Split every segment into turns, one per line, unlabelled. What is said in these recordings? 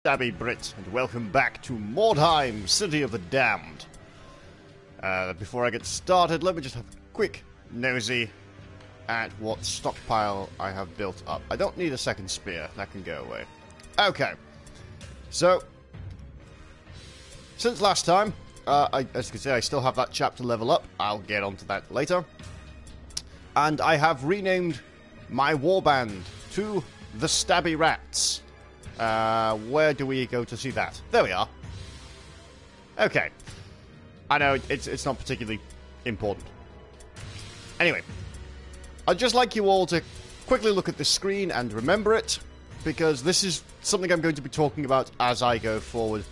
Stabby Brit, and welcome back to Mordheim, City of the Damned. Before I get started, let me just have a quick nosy at what stockpile I have built up. I don't need a second spear, that can go away. Okay, so, since last time, as you can see, I still have that chapter level up. I'll get onto that later. And I have renamed my warband to the Stabby Rats. Where do we go to see that? There we are. Okay. I know, it's not particularly important. Anyway, I'd just like you all to quickly look at this screen and remember it, because this is something I'm going to be talking about as I go forward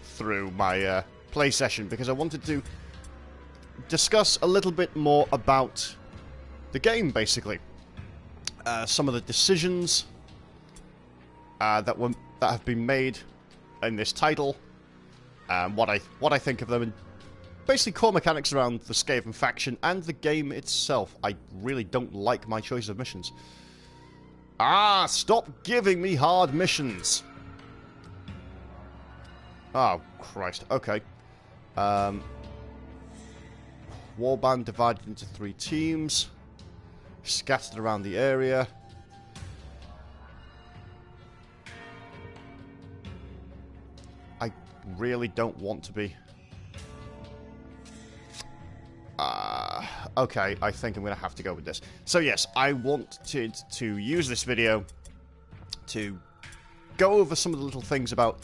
through my play session, because I wanted to discuss a little bit more about the game, basically. Some of the decisions that have been made in this title, what I think of them, and basically core mechanics around the Skaven faction and the game itself. I really don't like my choice of missions. Ah, stop giving me hard missions! Oh, Christ. Okay. Warband divided into 3 teams, scattered around the area. I really don't want to be. Okay, I think I'm going to have to go with this. So yes, I wanted to use this video to go over some of the little things about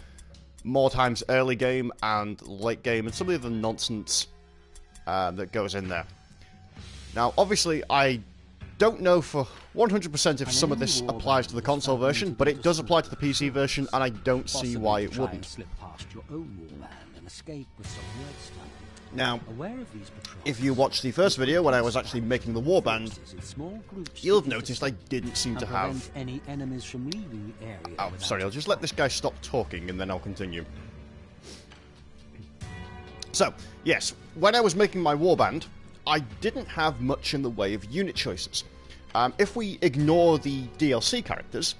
Mordheim's early game and late game, and some of the other nonsense that goes in there. Now, obviously, I don't know for 100% if some of this applies to the console version, but it does apply to the PC version, and I don't see why it wouldn't. Now, if you watch the first video when I was actually making the warband, you'll have noticed I didn't seem to have any enemies from leaving the area. Oh, sorry, I'll just let this guy stop talking and then I'll continue. So, yes, when I was making my warband, I didn't have much in the way of unit choices. If we ignore the DLC characters,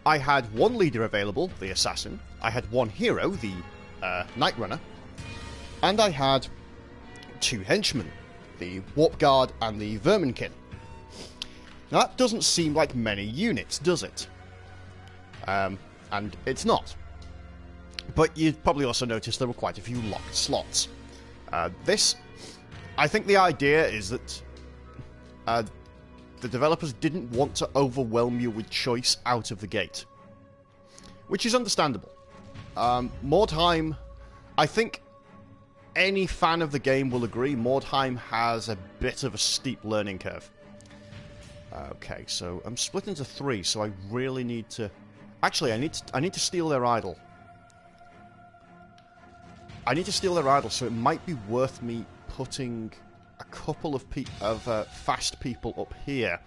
I had one leader available, the Assassin, I had one hero, the Night Runner, and I had 2 henchmen, the Warp Guard and the Verminkin. Now that doesn't seem like many units, does it? And it's not. But you'd probably also notice there were quite a few locked slots. I think the idea is that the developers didn't want to overwhelm you with choice out of the gate. Which is understandable. Mordheim, I think any fan of the game will agree, Mordheim has a bit of a steep learning curve. Okay, so I'm split into 3, so I really need to... Actually, I need to steal their idol. I need to steal their idol, so it might be worth me putting a couple of fast people up here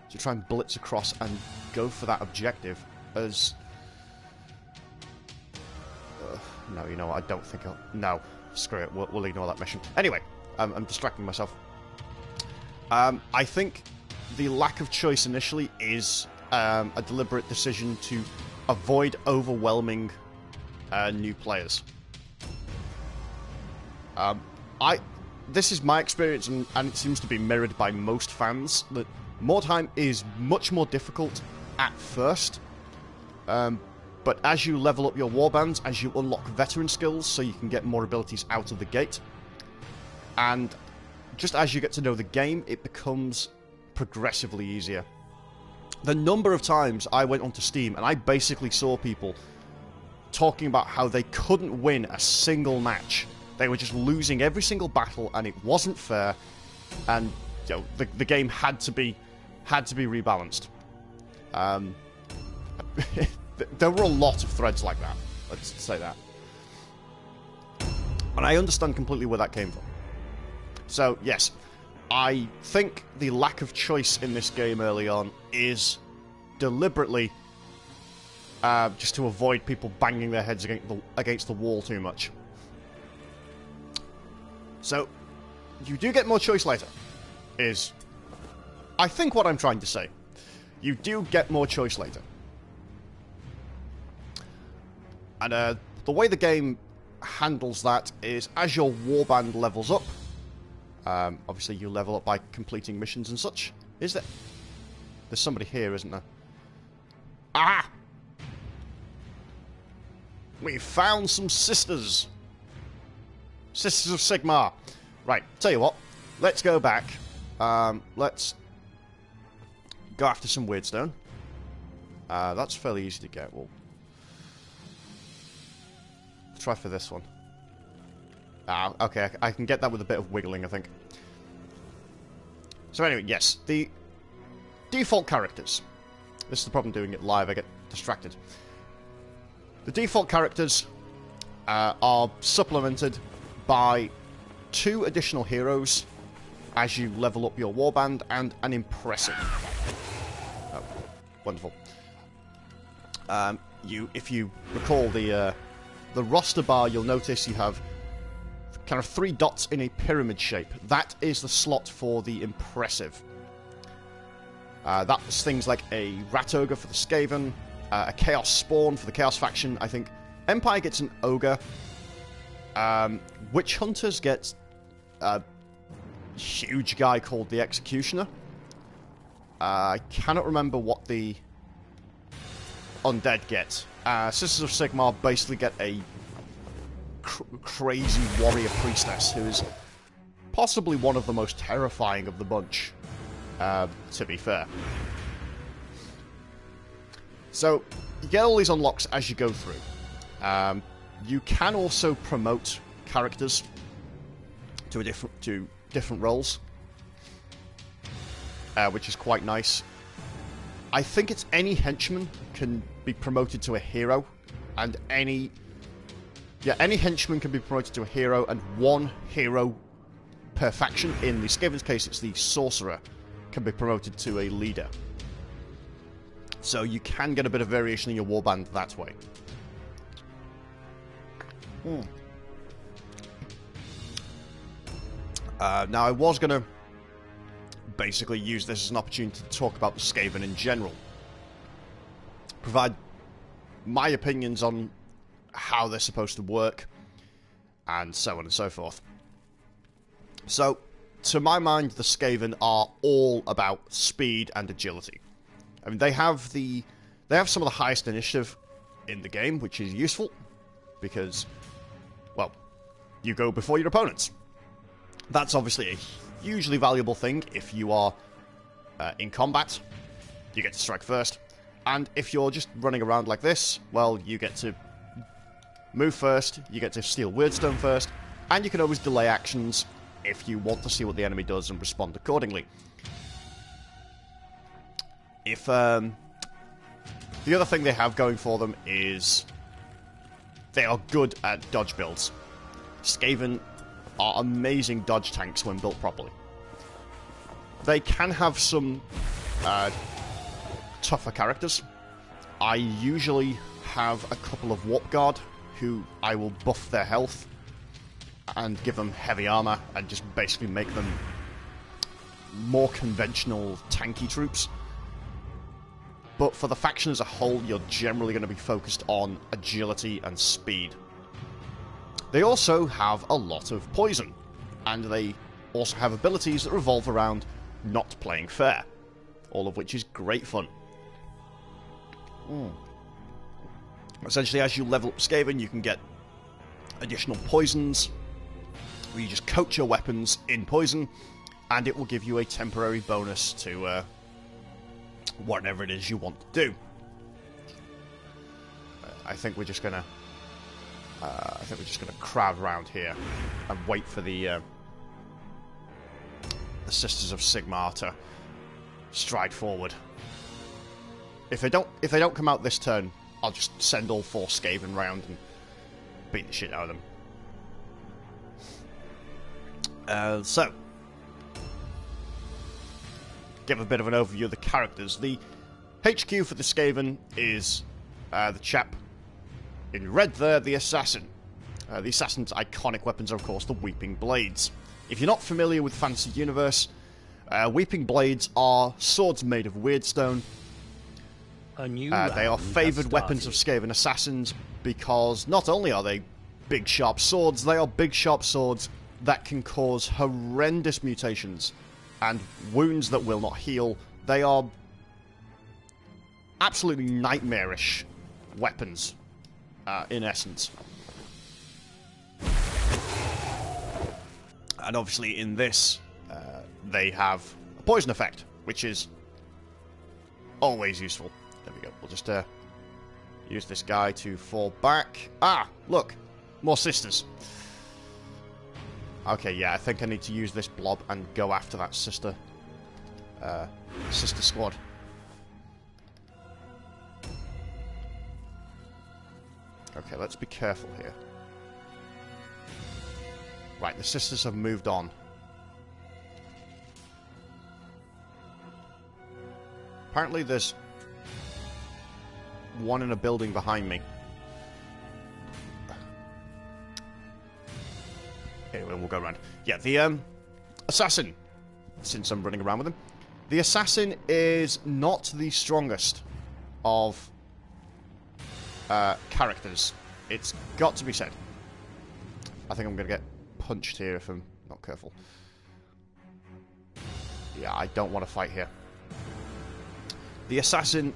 to try and blitz across and go for that objective, as... no, you know what, I don't think I'll... No. Screw it, we'll ignore that mission. Anyway, I'm distracting myself. I think the lack of choice initially is a deliberate decision to avoid overwhelming new players. This is my experience, and it seems to be mirrored by most fans, that Mordheim is much more difficult at first. But as you level up your warbands, as you unlock veteran skills, so you can get more abilities out of the gate, and just as you get to know the game, it becomes progressively easier. The number of times I went onto Steam and I basically saw people talking about how they couldn't win a single match. They were just losing every single battle, and it wasn't fair, and you know, the game had to be rebalanced. There were a lot of threads like that, let's say that. And I understand completely where that came from. So, yes, I think the lack of choice in this game early on is deliberately just to avoid people banging their heads against the wall too much. So, you do get more choice later, is, I think, what I'm trying to say. You do get more choice later. And the way the game handles that is as your warband levels up, obviously you level up by completing missions and such. Is there... There's somebody here, isn't there? Ah! We found some sisters. Sisters of Sigmar. Right, tell you what. Let's go back. Let's go after some Weirdstone. That's fairly easy to get. Well, let's try for this one. Ah, okay, I can get that with a bit of wiggling, I think. So anyway, yes, the default characters. This is the problem doing it live, I get distracted. The default characters are supplemented by 2 additional heroes as you level up your warband and an impressive. Oh, wonderful. If you recall the roster bar, you'll notice you have kind of 3 dots in a pyramid shape. That is the slot for the impressive. That's things like a Rat Ogre for the Skaven, a Chaos Spawn for the Chaos faction. I think Empire gets an Ogre. Witch Hunters get a huge guy called the Executioner. I cannot remember what the Undead get. Sisters of Sigmar basically get a crazy warrior priestess who is possibly one of the most terrifying of the bunch, to be fair. So, you get all these unlocks as you go through. You can also promote characters to different roles, which is quite nice. I think it's any henchman can be promoted to a hero, and any henchman can be promoted to a hero, and 1 hero per faction. In the Skaven's case, it's the sorcerer can be promoted to a leader. So you can get a bit of variation in your warband that way. Now, I was going to basically use this as an opportunity to talk about the Skaven in general. Provide my opinions on how they're supposed to work, and so on and so forth. So, to my mind, the Skaven are all about speed and agility. I mean, they have some of the highest initiative in the game, which is useful, because, well, you go before your opponents. That's obviously a hugely valuable thing if you are in combat. You get to strike first. And if you're just running around like this, well, you get to move first, you get to steal Weirdstone first, and you can always delay actions if you want to see what the enemy does and respond accordingly. If the other thing they have going for them is they are good at dodge builds. Skaven are amazing dodge tanks when built properly. They can have some tougher characters. I usually have a couple of Warp Guard who I will buff their health and give them heavy armor and just basically make them more conventional tanky troops. But for the faction as a whole, you're generally going to be focused on agility and speed. They also have a lot of poison, and they also have abilities that revolve around not playing fair, all of which is great fun. Essentially, as you level up Skaven, you can get additional poisons, where you just coat your weapons in poison, and it will give you a temporary bonus to whatever it is you want to do. I think we're just gonna crowd around here and wait for the Sisters of Sigmar to stride forward. If they don't come out this turn, I'll just send all 4 Skaven round and beat the shit out of them. So, give a bit of an overview of the characters. The HQ for the Skaven is the chap in red there, the Assassin. The Assassin's iconic weapons are, of course, the Weeping Blades. If you're not familiar with Fantasy Universe, Weeping Blades are swords made of Weirdstone.
A new
They are
round
favoured
has
weapons of
started.
Skaven assassins because not only are they big sharp swords, they are big sharp swords that can cause horrendous mutations and wounds that will not heal. They are absolutely nightmarish weapons, in essence. And obviously in this, they have a poison effect, which is always useful. There we go. We'll just use this guy to fall back. Ah, look. More sisters. Okay, yeah, I think I need to use this blob and go after that sister squad. Okay, let's be careful here. Right, the sisters have moved on. Apparently there's one in a building behind me. Anyway, we'll go around. Yeah, the assassin, since I'm running around with him, the assassin is not the strongest of characters. It's got to be said. I think I'm going to get punched here if I'm not careful. Yeah, I don't want to fight here. The assassin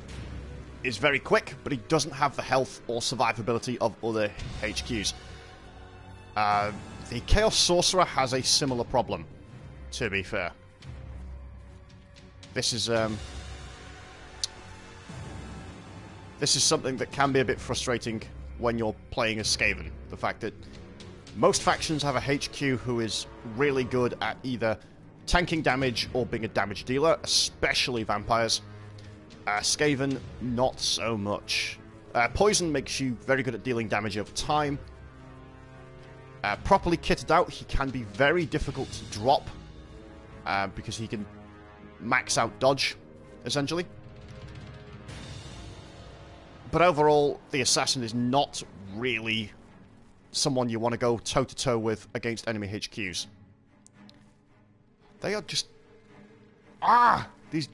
is very quick, but he doesn't have the health or survivability of other HQs. The Chaos Sorcerer has a similar problem, to be fair. This is something that can be a bit frustrating when you're playing as Skaven. The fact that most factions have a HQ who is really good at either tanking damage or being a damage dealer, especially vampires. Skaven, not so much. Poison makes you very good at dealing damage over time. Properly kitted out, he can be very difficult to drop because he can max out dodge, essentially. But overall, the assassin is not really someone you want to go toe-to-toe with against enemy HQs. They are just... These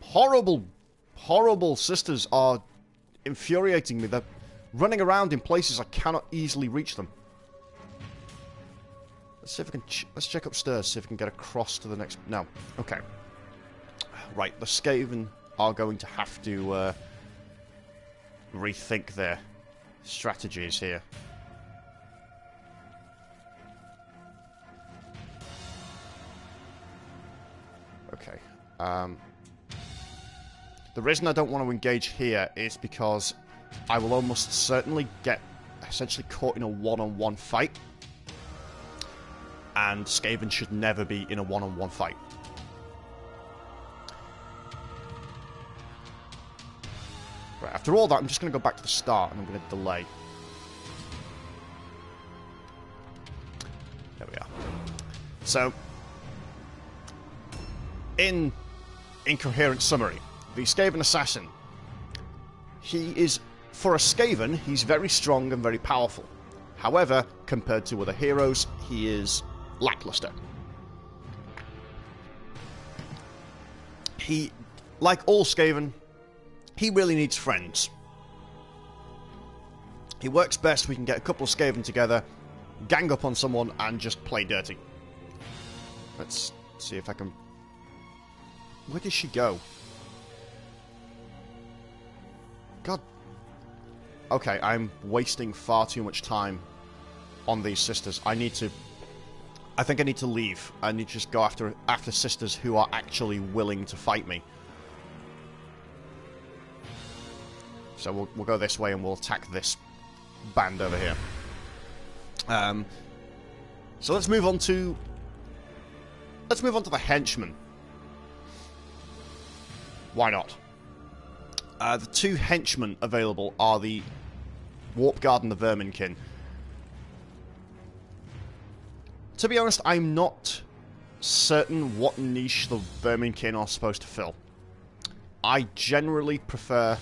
horrible, horrible sisters are infuriating me. They're running around in places I cannot easily reach them. Let's see if I can... let's check upstairs, see if we can get across to the next... No. Okay. Right, the Skaven are going to have to rethink their strategies here. Okay. The reason I don't want to engage here is because I will almost certainly get essentially caught in a one-on-one fight. And Skaven should never be in a one-on-one fight. Right, after all that, I'm just going to go back to the start and I'm going to delay. There we are. So, in incoherent summary, the Skaven Assassin, he is, for a Skaven, he's very strong and very powerful. However, compared to other heroes, he is lackluster. He, like all Skaven, he really needs friends. He works best we can get a couple of Skaven together, gang up on someone, and just play dirty. Let's see if I can... Where did she go? God. Okay, I'm wasting far too much time on these sisters. I think I need to leave. I need to just go after sisters who are actually willing to fight me. So we'll go this way and we'll attack this band over here. So let's move on to the henchmen. Why not? The two henchmen available are the Warp Guard and the Verminkin. To be honest, I'm not certain what niche the Verminkin are supposed to fill. I generally prefer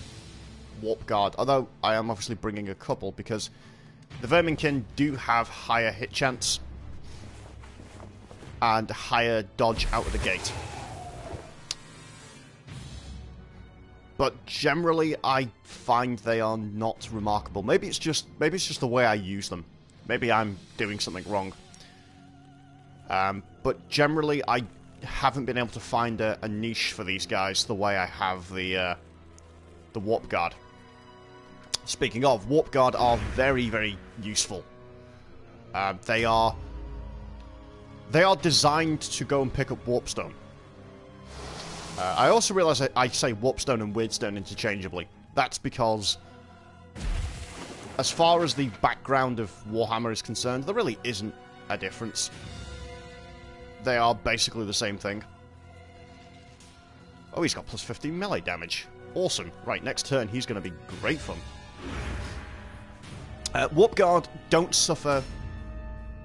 Warp Guard, although I am obviously bringing a couple because the Verminkin do have higher hit chance and higher dodge out of the gate. but generally I find they are not remarkable. Maybe it's just the way I use them. Maybe I'm doing something wrong. But generally I haven't been able to find a niche for these guys the way I have the Warp Guard. Speaking of, Warp Guard are very, very useful. They are designed to go and pick up Warpstone. I also realise I say Warpstone and Weirdstone interchangeably. That's because, as far as the background of Warhammer is concerned, there really isn't a difference. They are basically the same thing. Oh, he's got plus 15 melee damage. Awesome. Right, next turn he's going to be great fun. Warp Guard don't suffer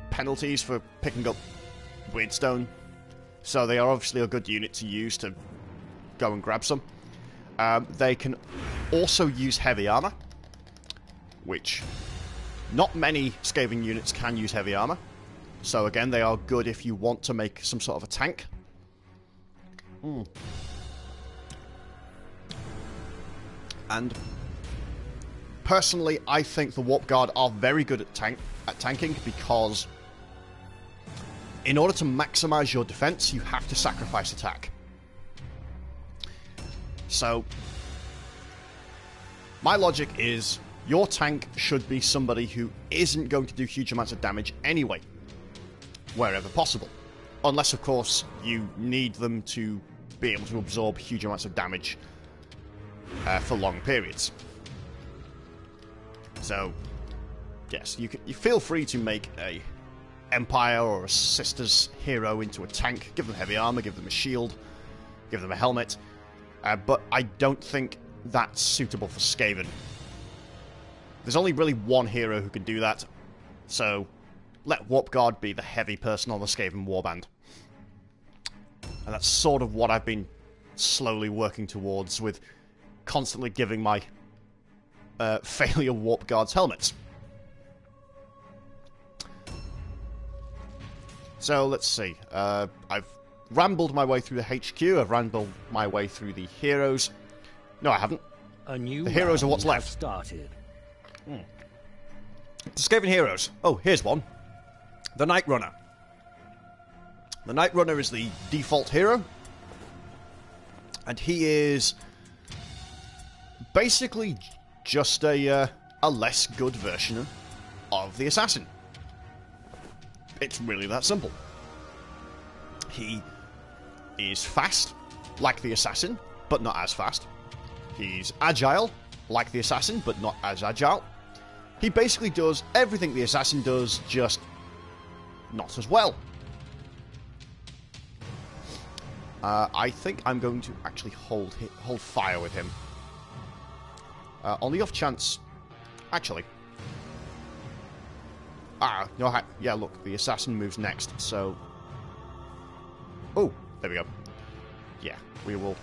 penalties for picking up Weirdstone, so they are obviously a good unit to use to go and grab some. They can also use heavy armor, which not many Skaven units can use heavy armor. So again, they are good if you want to make some sort of a tank. And personally, I think the Warp Guard are very good at tanking because in order to maximize your defense, you have to sacrifice attack. So my logic is your tank should be somebody who isn't going to do huge amounts of damage anyway, wherever possible. Unless, of course, you need them to be able to absorb huge amounts of damage for long periods. So, yes, you feel free to make a Empire or a Sisters hero into a tank. Give them heavy armor, give them a shield, give them a helmet. But I don't think that's suitable for Skaven. There's only really one hero who can do that, so let Warp Guard be the heavy person on the Skaven warband. And that's sort of what I've been slowly working towards, with constantly giving my failure Warp Guards helmets. So, let's see. I've rambled my way through the HQ, I've rambled my way through the heroes. No, I haven't. The heroes are what's left.
Started.
The Skaven heroes. Oh, here's one. The Night Runner. The Night Runner is the default hero. And he is basically just a less good version of the Assassin. It's really that simple. He is fast, like the Assassin, but not as fast. He's agile, like the Assassin, but not as agile. He basically does everything the Assassin does, just not as well. I think I'm going to actually hold fire with him. On the off chance... Actually... no, yeah, look, the Assassin moves next, so... Oh, there we go. Yeah, we will...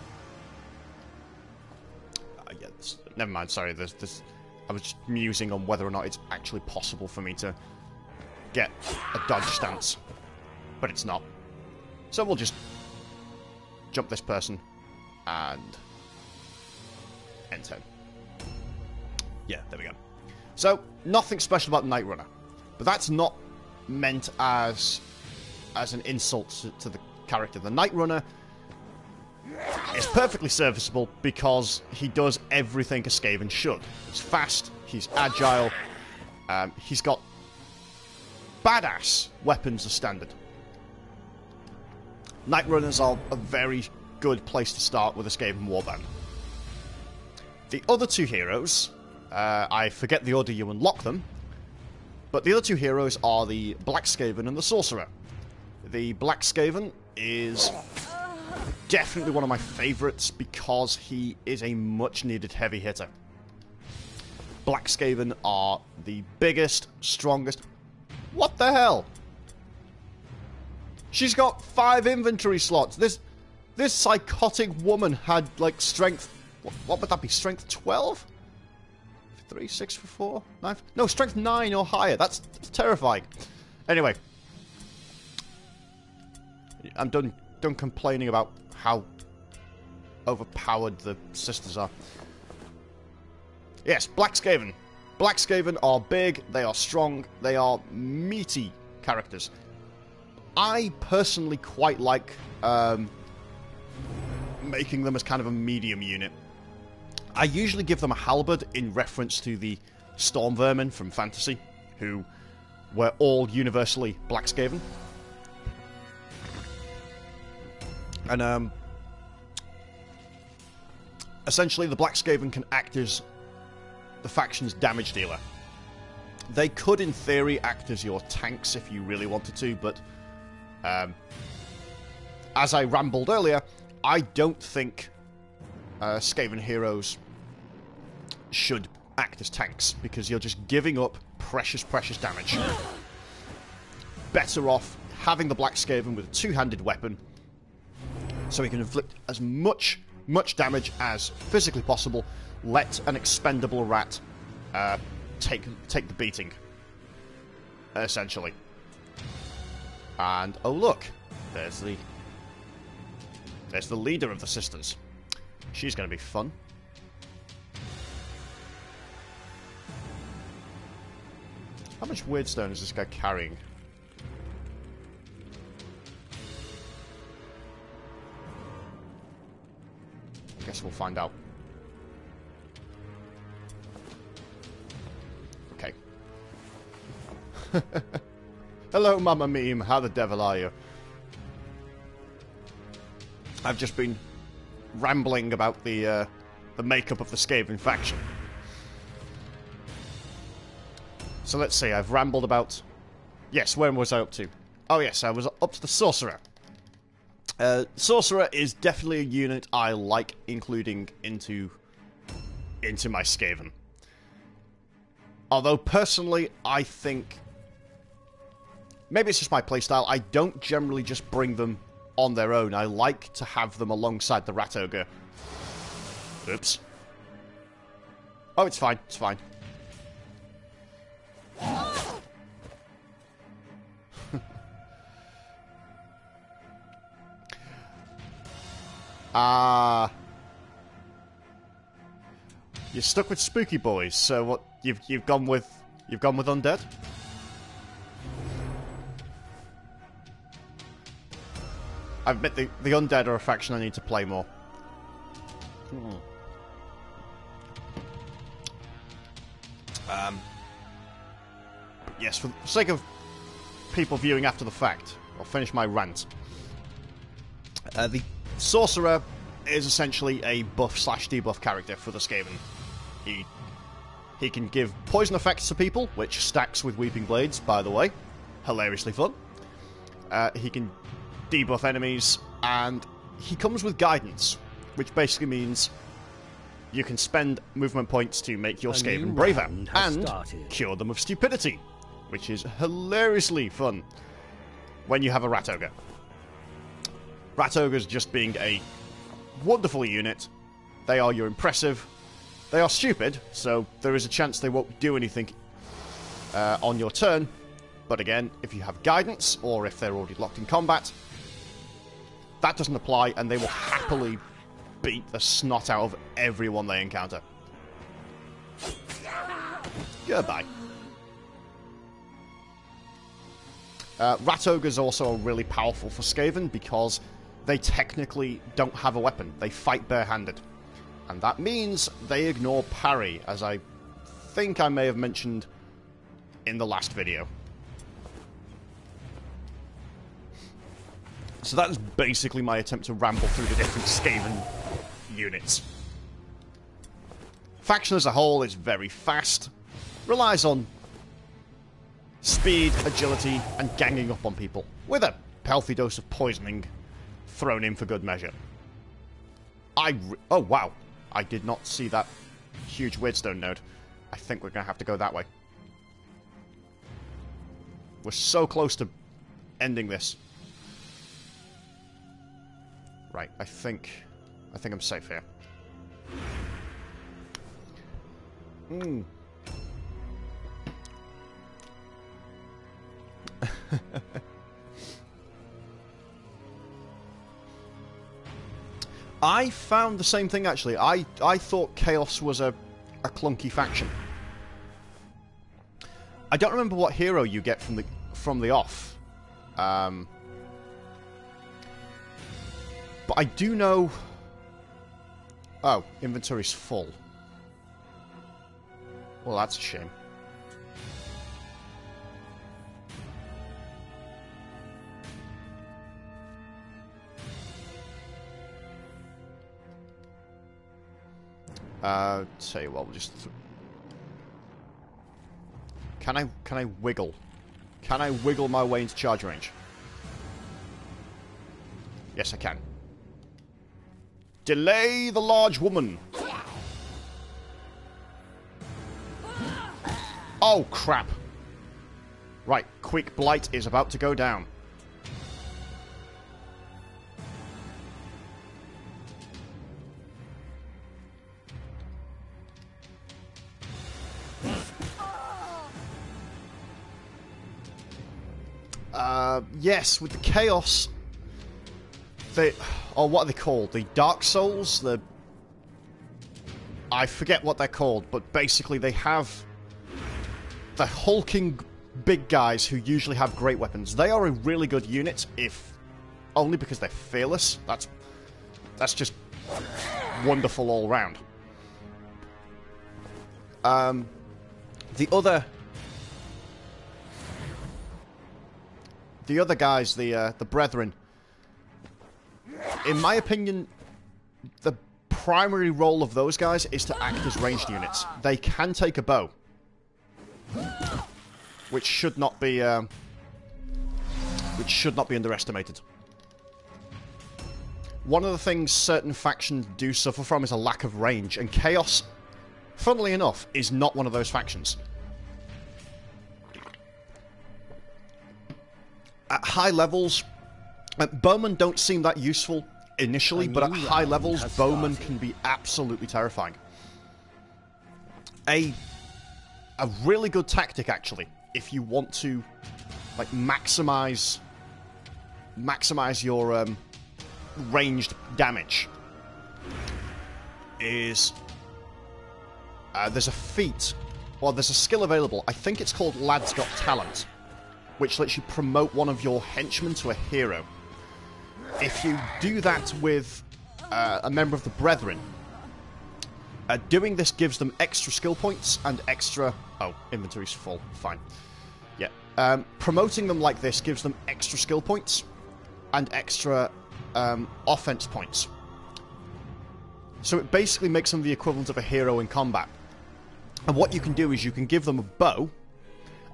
yeah, never mind, sorry, there's... I was just musing on whether or not it's actually possible for me to get a dodge stance. But it's not. So we'll just jump this person and end turn. Yeah, there we go. So, nothing special about the Night Runner. But that's not meant as an insult to the character. The Night Runner is perfectly serviceable because he does everything a Skaven should. He's fast, he's agile, he's got badass weapons as standard. Night Runners are a very good place to start with a Skaven warband. The other two heroes, I forget the order you unlock them, but the other two heroes are the Black Skaven and the Sorcerer. The Black Skaven is definitely one of my favourites because he is a much-needed heavy hitter. Black Skaven are the biggest, strongest... What the hell? She's got 5 inventory slots. This psychotic woman had, like, strength... What would that be? Strength 12? 3, 6 for 4, 9... No, strength 9 or higher. That's terrifying. Anyway. I'm done complaining about how overpowered the sisters are. Yes, Black Skaven. Black Skaven are big, they are strong, they are meaty characters. I personally quite like making them as kind of a medium unit. I usually give them a halberd in reference to the Storm Vermin from Fantasy, who were all universally Black Skaven. And essentially the Black Skaven can act as the faction's damage dealer. They could, in theory, act as your tanks if you really wanted to, but as I rambled earlier, I don't think Skaven heroes should act as tanks, because you're just giving up precious, precious damage. Better off having the Black Skaven with a two-handed weapon, so he can inflict as much damage as physically possible. Let an expendable rat take the beating, essentially. And oh look, there's the leader of the sisters. She's going to be fun. How much Weirdstone is this guy carrying? I guess we'll find out. Okay. Hello, Mama Meme. How the devil are you? I've just been rambling about the makeup of the Skaven faction. So let's see. I've rambled about. Yes, where was I up to? Oh yes, I was up to the Sorcerer. Sorcerer is definitely a unit I like including into my Skaven. Although, personally, I think... maybe it's just my playstyle. I don't generally just bring them on their own. I like to have them alongside the Rat Ogre. Oops. Oh, it's fine. It's fine. You're stuck with spooky boys, so what you've gone with undead? I admit the undead are a faction I need to play more. Yes, for the sake of people viewing after the fact, I'll finish my rant. The Sorcerer is essentially a buff/debuff character for the Skaven. He can give poison effects to people, which stacks with Weeping Blades, by the way. Hilariously fun. He can debuff enemies, and he comes with guidance, which basically means you can spend movement points to make your Skaven braver, and cure them of stupidity, which is hilariously fun when you have a Rat Ogre. Rat Ogres just being a wonderful unit. They are your impressive. They are stupid, so there is a chance they won't do anything on your turn. But again, if you have guidance, or if they're already locked in combat, that doesn't apply, and they will happily beat the snot out of everyone they encounter. Goodbye. Rat Ogres also are really powerful for Skaven because they technically don't have a weapon. They fight barehanded. And that means they ignore parry, as I think I may have mentioned in the last video. So that is basically my attempt to ramble through the different Skaven units. Faction as a whole is very fast, relies on speed, agility, and ganging up on people, with a healthy dose of poisoning thrown in for good measure. Oh wow, I did not see that huge Weirdstone node. I think we're going to have to go that way. We're so close to ending this. Right, I think I'm safe here. I found the same thing, actually. I thought Chaos was a clunky faction. I don't remember what hero you get from the off. But I do know... Oh, inventory's full. Well, that's a shame. Tell you what, we'll just... Can I wiggle? Can I wiggle my way into charge range? Yes, I can. Delay the large woman! Oh, crap. Right, Quick Blight is about to go down. Yes, with the Chaos... Or what are they called? The Dark Souls? I forget what they're called, but basically they have... the hulking big guys who usually have great weapons. They are a really good unit, if... only because they're fearless. That's just wonderful all round. The other guys, the Brethren, in my opinion, the primary role of those guys is to act as ranged units. They can take a bow, which should not be underestimated. One of the things certain factions do suffer from is a lack of range, and Chaos, funnily enough, is not one of those factions. At high levels, bowmen don't seem that useful initially, but at high levels, bowmen can be absolutely terrifying. A really good tactic, actually, if you want to like maximize your ranged damage, is there's a feat, or there's a skill available. I think it's called Lad's Got Talent, which lets you promote one of your henchmen to a hero. If you do that with a member of the Brethren, doing this gives them extra skill points and extra... Oh, inventory's full. Fine. Yeah. Promoting them like this gives them extra skill points and extra offense points. So it basically makes them the equivalent of a hero in combat. And what you can do is you can give them a bow,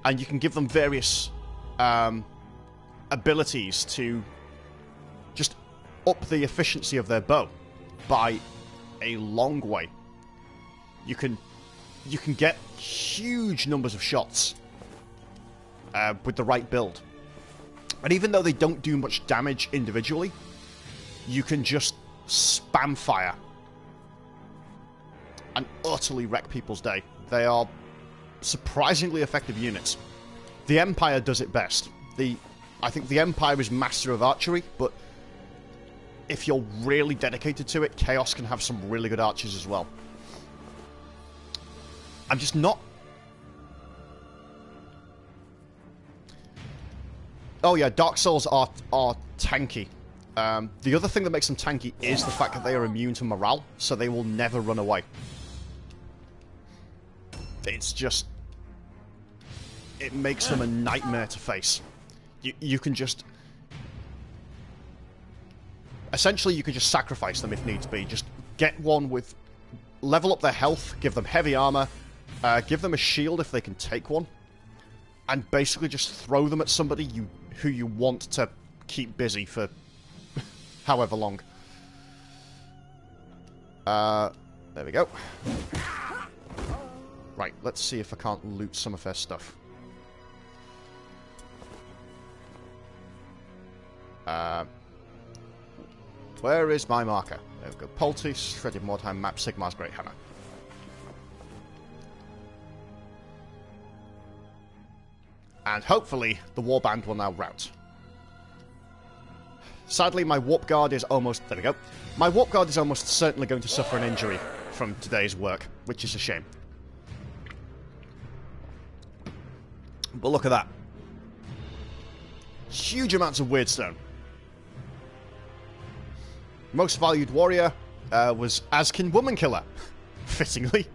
and you can give them various abilities to just up the efficiency of their bow by a long way. You can get huge numbers of shots with the right build. And even though they don't do much damage individually, you can just spam fire and utterly wreck people's day. They are surprisingly effective units. The Empire does it best. I think the Empire is master of archery, but if you're really dedicated to it, Chaos can have some really good archers as well. I'm just not... Oh yeah, Dark Souls are tanky. The other thing that makes them tanky is the fact that they are immune to morale, so they will never run away. It's just... it makes them a nightmare to face. You can just... essentially, you can just sacrifice them if needs be. Just get one with... level up their health, give them heavy armor, give them a shield if they can take one, and basically just throw them at somebody who you want to keep busy for however long. There we go. Right, let's see if I can't loot some of their stuff. Where is my marker? There we go. Poultice, Shredded Mordheim map, Sigmar's Great Hammer. And hopefully the warband will now rout. Sadly, my warp guard is almost... There we go. My warp guard is almost certainly going to suffer an injury from today's work, which is a shame. But look at that. Huge amounts of weirdstone. Most valued warrior was Askin Womankiller, fittingly.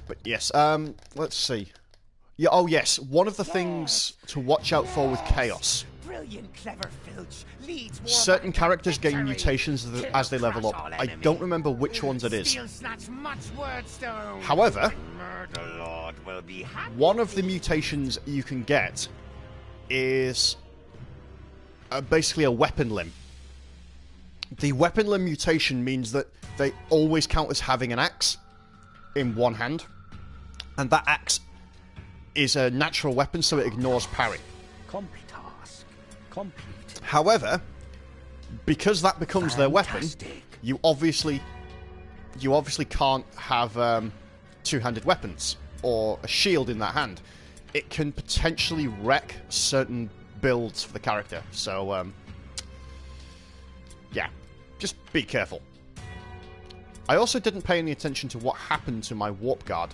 But yes, let's see. Yeah, oh yes, one of the things to watch out for with Chaos.
Brilliant, clever filch leads
Certain characters gain mutations as they level up. I don't remember which ones it is. However, one of the mutations you can get is basically a weapon limb. The weapon limb mutation means that they always count as having an axe in one hand, and that axe is a natural weapon, so it ignores parry.
Task complete.
However, because that becomes their weapon, you obviously can't have two-handed weapons or a shield in that hand. It can potentially wreck certain builds for the character. So, yeah, just be careful. I also didn't pay any attention to what happened to my warp guard.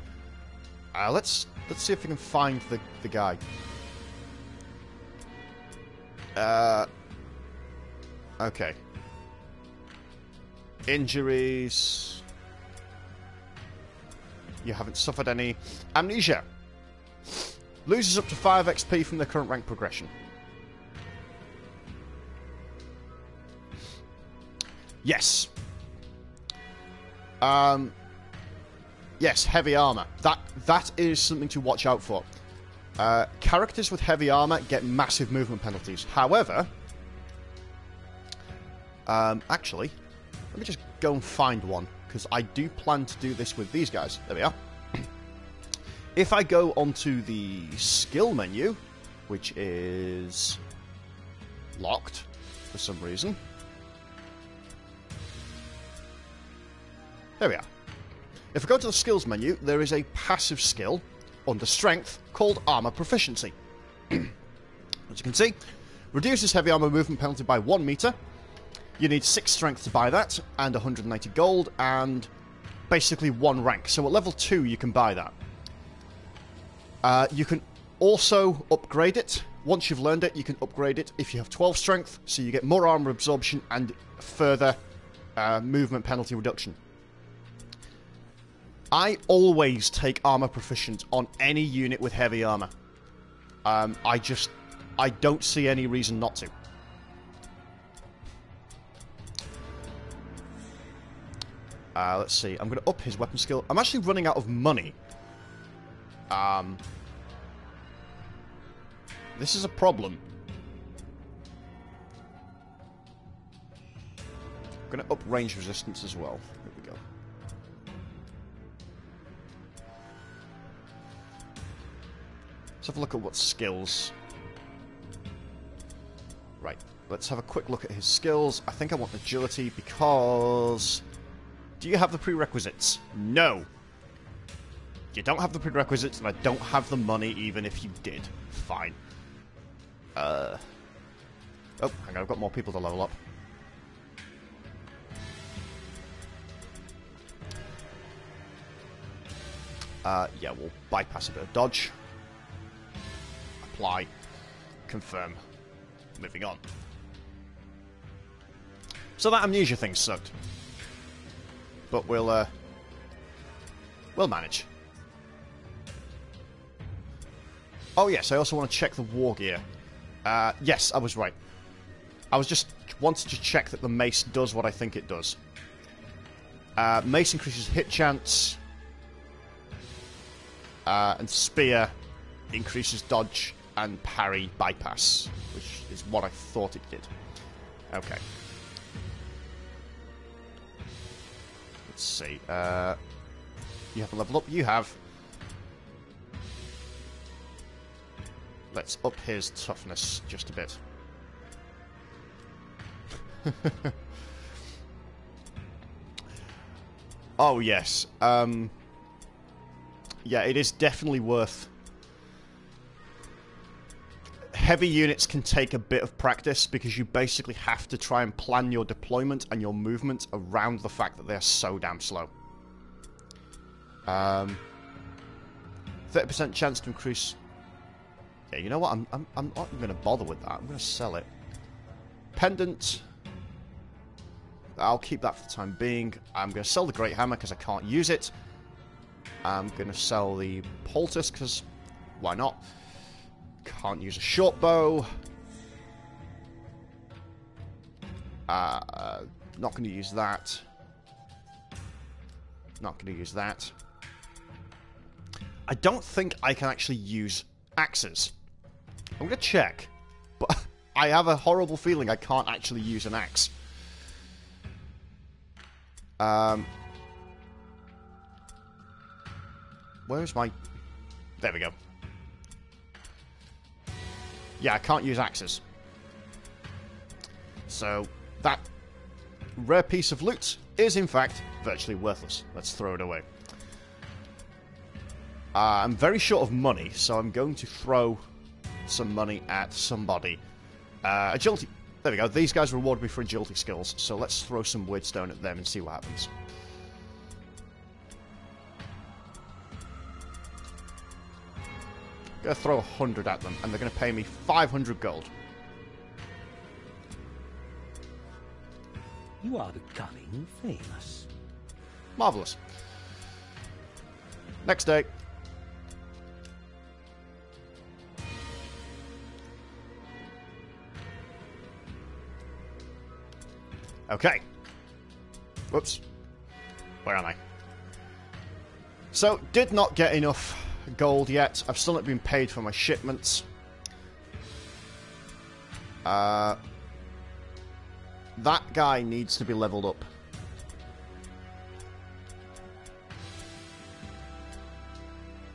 Let's see if we can find the guy. Okay. Injuries. You haven't suffered any. Amnesia. Loses up to 5 XP from the current rank progression. Yes. Yes, heavy armor. That is something to watch out for. Characters with heavy armor get massive movement penalties. However, actually, let me just go and find one, because I do plan to do this with these guys. There we are. If I go onto the skill menu, which is locked for some reason. There we are. If I go to the skills menu, there is a passive skill under strength called Armor Proficiency. As you can see, reduces heavy armor movement penalty by 1 meter. You need 6 strength to buy that, and 190 gold, and basically 1 rank. So at level 2 you can buy that. You can also upgrade it. Once you've learned it, you can upgrade it if you have 12 strength, so you get more armor absorption and further movement penalty reduction. I always take armor proficient on any unit with heavy armor. I don't see any reason not to. Let's see. I'm going to up his weapon skill. I'm actually running out of money. This is a problem. I'm going to up range resistance as well. Here we go. Let's have a look at what skills. Right. Let's have a quick look at his skills. I think I want agility because... Do you have the prerequisites? No. You don't have the prerequisites, and I don't have the money even if you did. Fine. Oh, hang on, I've got more people to level up. Yeah, we'll bypass a bit of dodge. Apply. Confirm. Moving on. So that amnesia thing sucked. But we'll manage. Oh yes, I also want to check the war gear. Yes, I was right. I was just wanted to check that the mace does what I think it does. Mace increases hit chance. And spear increases dodge and parry bypass, which is what I thought it did. Okay. Let's see. You have a level up. You have. Let's up his toughness just a bit. Oh, yes. Yeah, it is definitely worth heavy units can take a bit of practice because you basically have to try and plan your deployment and your movement around the fact that they're so damn slow. 30% chance to increase... Yeah, you know what? I'm not going to bother with that. I'm going to sell it. Pendant. I'll keep that for the time being. I'm going to sell the Great Hammer because I can't use it. I'm going to sell the Poultice because why not? Can't use a short bow. Not going to use that. Not going to use that. I don't think I can actually use axes. I'm going to check. But I have a horrible feeling I can't actually use an axe. Where's my... There we go. Yeah, I can't use axes. So, that rare piece of loot is, in fact, virtually worthless. Let's throw it away. I'm very short of money, so I'm going to throw some money at somebody. Agility. There we go. These guys reward me for agility skills, so let's throw some Weirdstone at them and see what happens. I'm going to throw 100 at them, and they're going to pay me 500 gold.
You are becoming famous.
Marvellous. Next day. Okay. Whoops. Where am I? So, did not get enough gold yet. I've still not been paid for my shipments. That guy needs to be leveled up.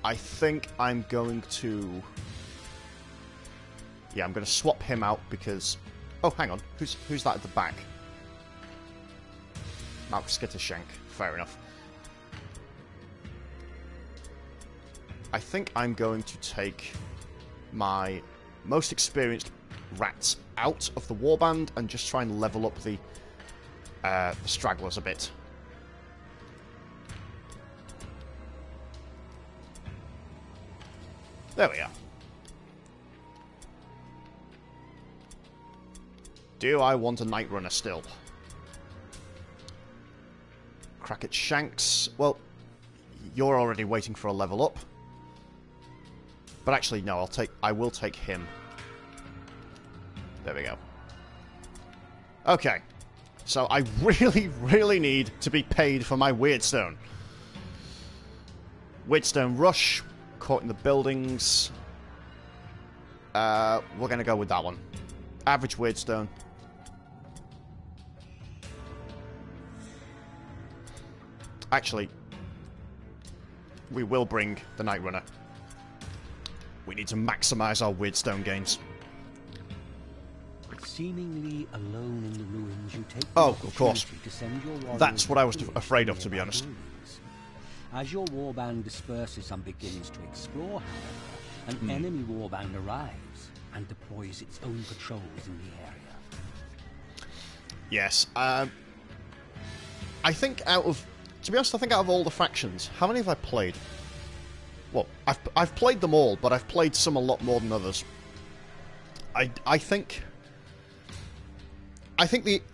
I think I'm going to... Yeah, I'm going to swap him out because... Oh, hang on. Who's that at the back? Mark Skittershank. Fair enough. I think I'm going to take my most experienced rats out of the warband and just try and level up the stragglers a bit. There we are. Do I want a Night Runner still? Crackett Shanks. Well, you're already waiting for a level up. But actually, no, I will take him. There we go. Okay. So I really, really need to be paid for my Weirdstone. Weirdstone Rush. Caught in the buildings. We're going to go with that one. Average Weirdstone. Actually, we will bring the Night Runner. We need to maximize our Weirdstone gains.
Seemingly alone in the ruins, you take
oh, of course.
To send your
that's what I was afraid of, to be honest.
As your warband disperses and begins to explore, however, an enemy warband arrives and deploys its own patrols in the area.
Yes. I think to be honest, I think out of all the factions, how many have I played? Well, I've played them all, but I've played some a lot more than others. I think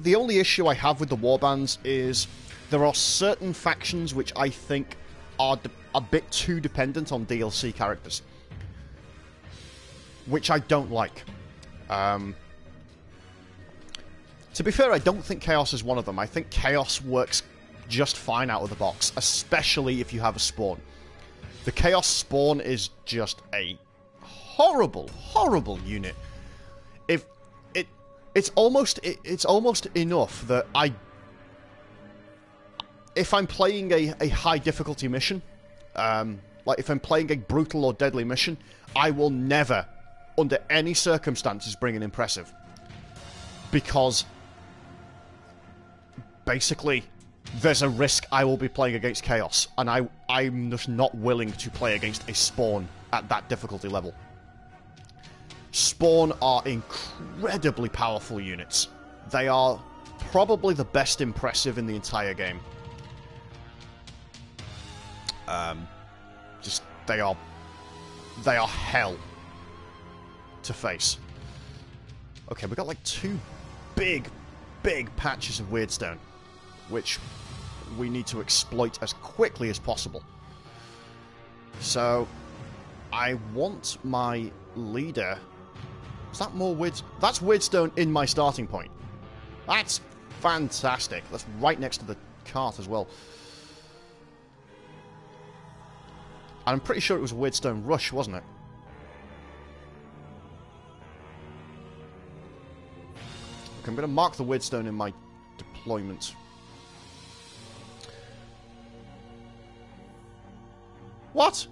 the only issue I have with the warbands is there are certain factions which I think are a bit too dependent on DLC characters, which I don't like. To be fair, I don't think Chaos is one of them. I think Chaos works just fine out of the box, especially if you have a spawn. The Chaos spawn is just a horrible, horrible unit. It's almost enough that if I'm playing a high difficulty mission, like if I'm playing a brutal or deadly mission, I will never, under any circumstances, bring an impressive. Because basically, there's a risk I will be playing against Chaos, and I'm just not willing to play against a spawn at that difficulty level. Spawn are incredibly powerful units. They are probably the best impressive in the entire game. Just, they are hell to face. Okay, we got like 2 big patches of Weirdstone, which we need to exploit as quickly as possible. So, I want my leader... Is that more That's Weirdstone in my starting point. That's fantastic. That's right next to the cart as well. I'm pretty sure it was a Weirdstone rush, wasn't it? Okay, I'm going to mark the Weirdstone in my deployment. What?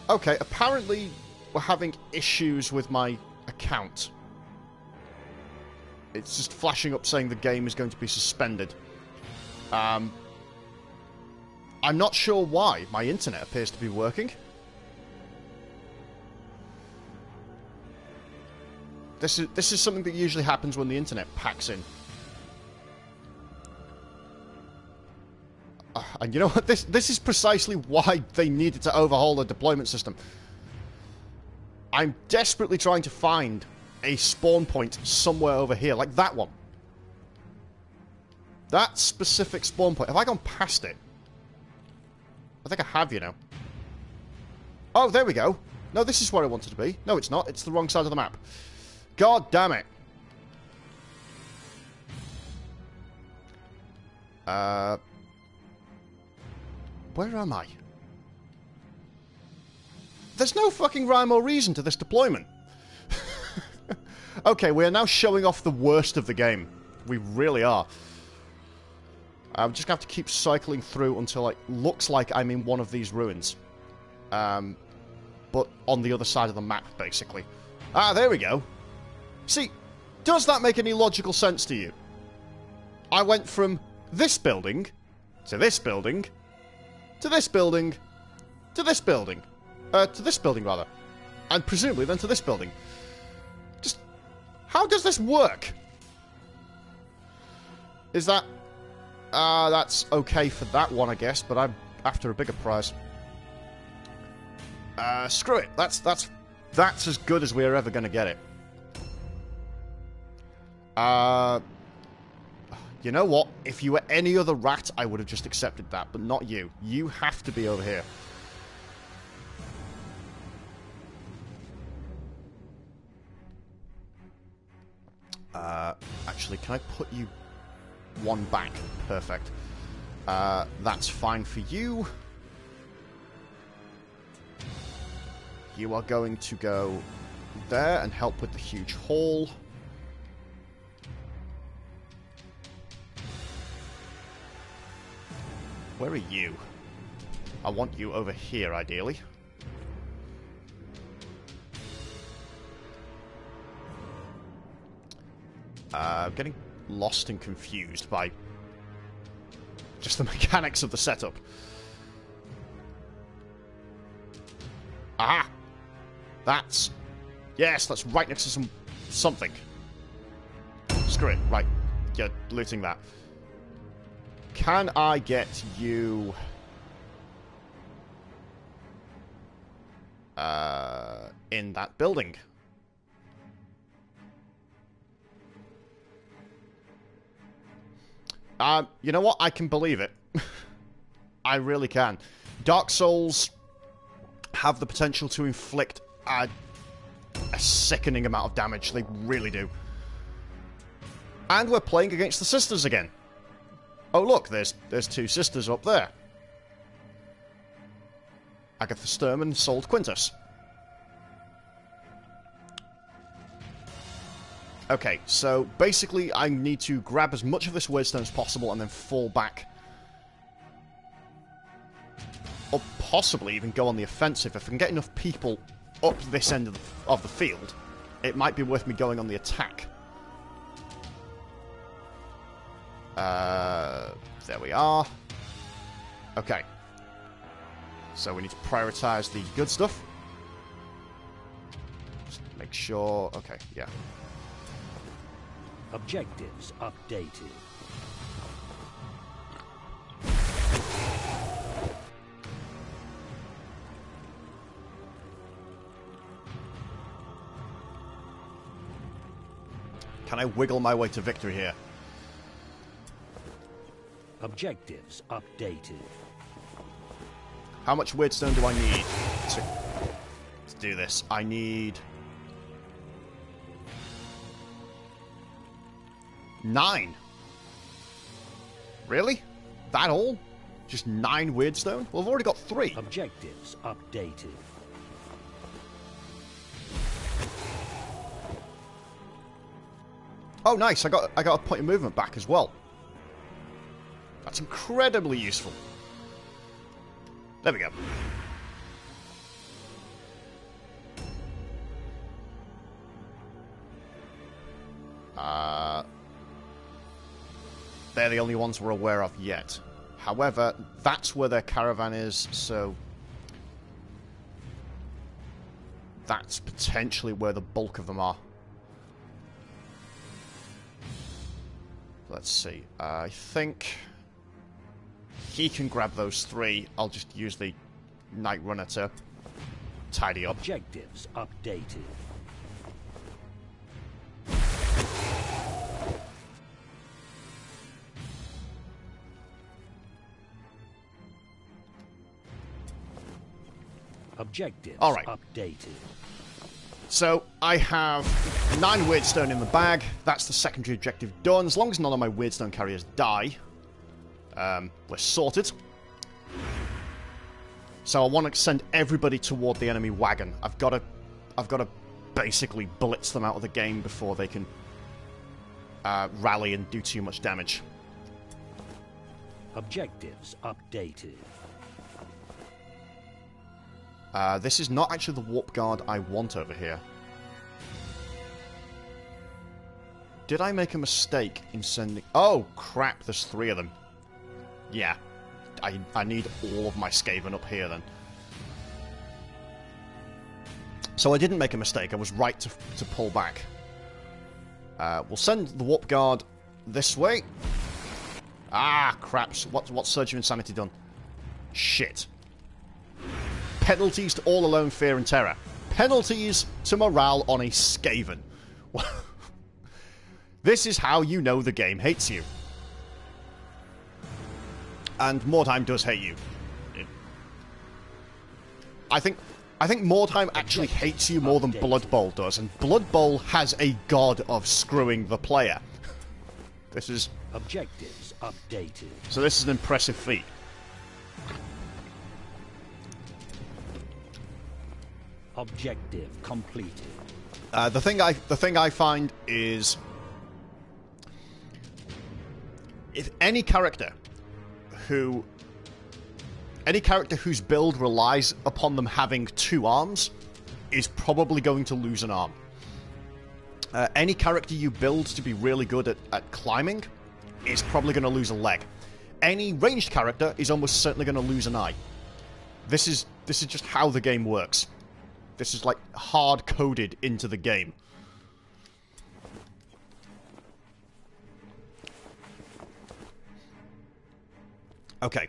Okay, apparently we're having issues with my account. It's just flashing up saying the game is going to be suspended. I'm not sure why. My internet appears to be working. This is something that usually happens when the internet packs in. And you know what? This is precisely why they needed to overhaul the deployment system. I'm desperately trying to find a spawn point somewhere over here, like that one. That specific spawn point. Have I gone past it? I think I have, you know. Oh, there we go. No, this is where I wanted to be. No, it's not. It's the wrong side of the map. God damn it. Where am I? There's no fucking rhyme or reason to this deployment. Okay, we are now showing off the worst of the game. We really are. I'm just going to have to keep cycling through until it looks like I'm in one of these ruins. But on the other side of the map, basically. Ah, there we go. See, does that make any logical sense to you? I went from this building, to this building, to this building, to this building. To this building, rather. And presumably then to this building. Just, how does this work? Is that... that's okay for that one, I guess, but I'm after a bigger prize. Screw it. That's as good as we're ever going to get it. You know what? If you were any other rat, I would have just accepted that, but not you. You have to be over here. Actually, can I put you one back? Perfect. That's fine for you. You are going to go there and help with the huge haul. Where are you? I want you over here, ideally. I'm getting lost and confused by just the mechanics of the setup. Aha! That's... Yes, that's right next to something. Screw it. Right. You're looting that. Can I get you... in that building? You know what? I can believe it. I really can. Dark Souls have the potential to inflict a sickening amount of damage. They really do. And we're playing against the sisters again. Oh, look, there's 2 sisters up there. Agatha Sturm and Sold Quintus. Okay, so basically I need to grab as much of this Weirdstone as possible and then fall back. Or possibly even go on the offensive. If I can get enough people up this end of the field, it might be worth me going on the attack. There we are. Okay. So we need to prioritize the good stuff. Make sure... Okay, yeah.
Objectives updated.
Can I wiggle my way to victory here?
Objectives updated.
How much Weirdstone do I need to do this? I need... 9. Really? That all? Just 9 Weirdstone? Well, I've already got 3.
Objectives updated.
Oh, nice. I got a point of movement back as well. That's incredibly useful. There we go. They're the only ones we're aware of yet. However, that's where their caravan is, so... that's potentially where the bulk of them are. Let's see. I think... he can grab those 3. I'll just use the Night Runner to tidy up.
Objectives updated. Objectives updated.
So, I have 9 Weirdstone in the bag. That's the secondary objective done. As long as none of my Weirdstone carriers die, we're sorted. So I want to send everybody toward the enemy wagon. I've got to basically blitz them out of the game before they can rally and do too much damage.
Objectives updated.
This is not actually the Warp Guard I want over here. Did I make a mistake in sending... oh, crap, there's 3 of them. Yeah. I need all of my Skaven up here, then. So I didn't make a mistake. I was right to pull back. We'll send the Warp Guard this way. Ah, craps. What's Surge of Insanity done? Shit. Penalties to all alone fear and terror. Penalties to morale on a Skaven. This is how you know the game hates you. And Mordheim does hate you. I think Mordheim actually hates you more than Blood Bowl does, and Blood Bowl has a god of screwing the player. This is...
objectives updated.
So this is an impressive feat.
Objective completed.
The thing I find is, if any character whose build relies upon them having 2 arms is probably going to lose an arm. Any character you build to be really good at climbing is probably going to lose a leg. Any ranged character is almost certainly going to lose an eye. This is just how the game works. This is like hard-coded into the game. Okay.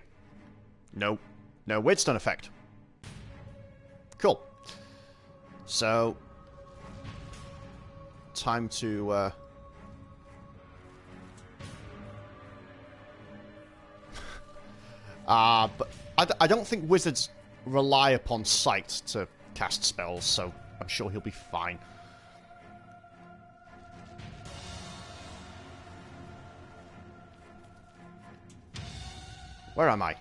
No Weirdstone effect. Cool. So, time to but I don't think wizards rely upon sight to cast spells, so I'm sure he'll be fine. Where am I?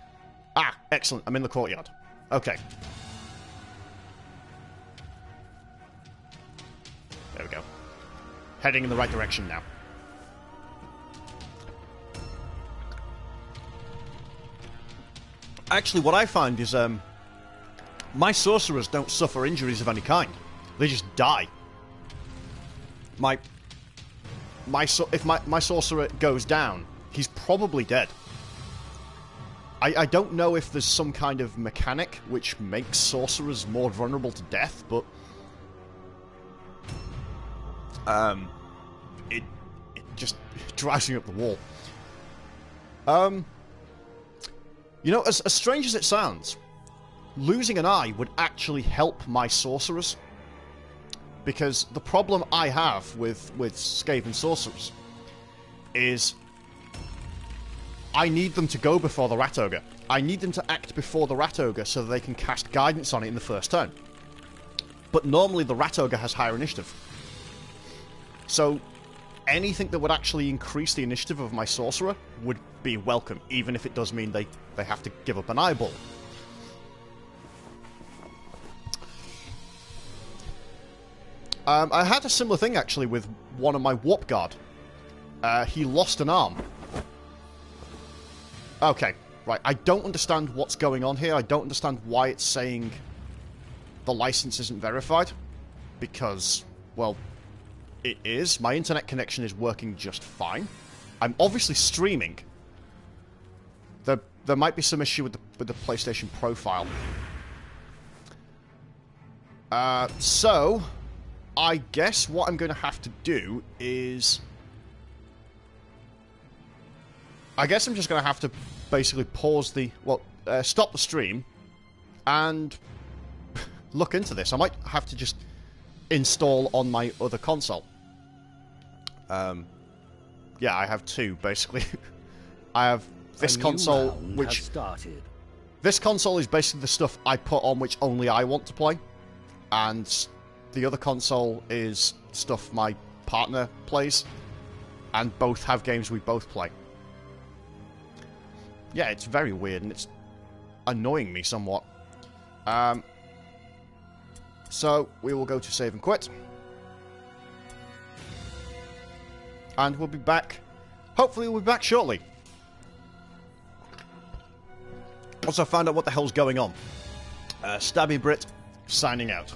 Ah, excellent. I'm in the courtyard. Okay. There we go. Heading in the right direction now. Actually, what I find is, my sorcerers don't suffer injuries of any kind. They just die. If my sorcerer goes down, he's probably dead. I don't know if there's some kind of mechanic which makes sorcerers more vulnerable to death, but It just drives me up the wall. You know, as strange as it sounds, losing an eye would actually help my sorcerers. Because the problem I have with Skaven sorcerers is I need them to go before the Rat Ogre. I need them to act before the Rat Ogre so that they can cast guidance on it in the first turn. But normally the Rat Ogre has higher initiative. So anything that would actually increase the initiative of my sorcerer would be welcome, even if it does mean they have to give up an eyeball. I had a similar thing, actually, with one of my Warp Guard. He lost an arm. Okay, right. I don't understand what's going on here. I don't understand why it's saying the license isn't verified. Because, well, it is. My internet connection is working just fine. I'm obviously streaming. There might be some issue with the PlayStation profile. So I guess what I'm going to have to do is... I guess I'm just going to have to basically pause the... Well, stop the stream and look into this. I might have to just install on my other console. Yeah, I have two, basically. I have this console, which...
started.
This console is basically the stuff I put on which only I want to play. And the other console is stuff my partner plays. And both have games we both play. Yeah, it's very weird, and it's annoying me somewhat. So, we will go to save and quit. And we'll be back. Hopefully we'll be back shortly. Once I find out what the hell's going on. Stabby Brit, signing out.